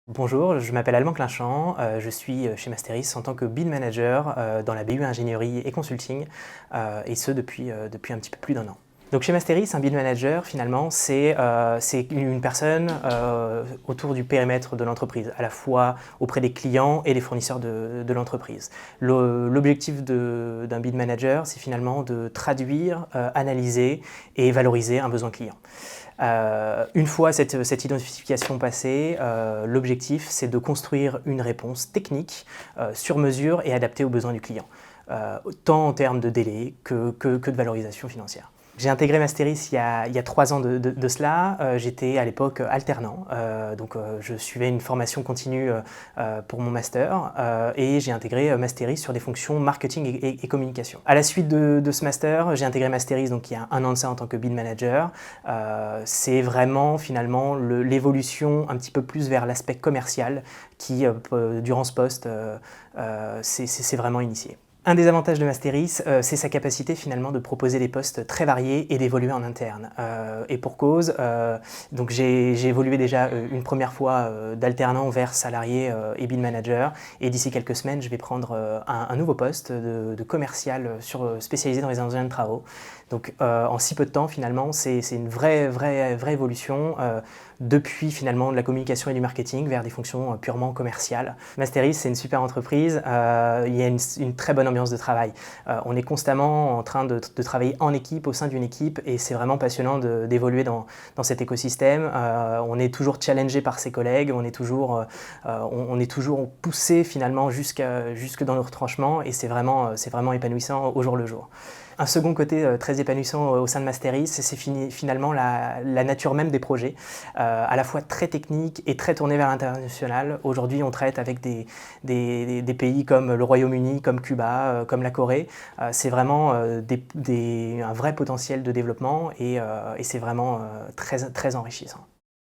Bonjour, je m'appelle Alban Clinchamp, je suis chez Masteris en tant que Bid Manager dans la BU Ingénierie et Consulting, et ce depuis un petit peu plus d'1 an. Donc chez Masteris, un Bid Manager, finalement, c'est une personne autour du périmètre de l'entreprise, à la fois auprès des clients et des fournisseurs de l'entreprise. L'objectif d'un Bid Manager, c'est finalement de traduire, analyser et valoriser un besoin client. Une fois cette identification passée, l'objectif c'est de construire une réponse technique sur mesure et adaptée aux besoins du client, tant en termes de délai que de valorisation financière. J'ai intégré Masteris il y a 3 ans de cela. J'étais à l'époque alternant, donc je suivais une formation continue pour mon master et j'ai intégré Masteris sur des fonctions marketing et communication. À la suite de ce master, j'ai intégré Masteris donc il y a 1 an de ça en tant que Bid Manager. C'est vraiment finalement l'évolution un petit peu plus vers l'aspect commercial qui, durant ce poste, s'est vraiment initié. Un des avantages de Masteris, c'est sa capacité finalement de proposer des postes très variés et d'évoluer en interne. Et pour cause, donc j'ai évolué déjà une première fois d'alternant vers salarié et Bid Manager, et d'ici quelques semaines, je vais prendre un nouveau poste de commercial spécialisé dans les engins de travaux. Donc en si peu de temps, finalement, c'est une vraie évolution depuis finalement de la communication et du marketing vers des fonctions purement commerciales. Masteris, c'est une super entreprise, il y a une très bonne ambiance de travail. On est constamment en train de travailler en équipe, au sein d'une équipe, et c'est vraiment passionnant d'évoluer dans cet écosystème. On est toujours challengé par ses collègues, on est toujours poussé finalement jusque dans nos retranchements, et c'est vraiment épanouissant au jour le jour. Un second côté très épanouissant au sein de Masteris, c'est finalement la nature même des projets, à la fois très technique et très tournée vers l'international. Aujourd'hui, on traite avec des pays comme le Royaume-Uni, comme Cuba, comme la Corée. C'est vraiment un vrai potentiel de développement, et c'est vraiment très enrichissant.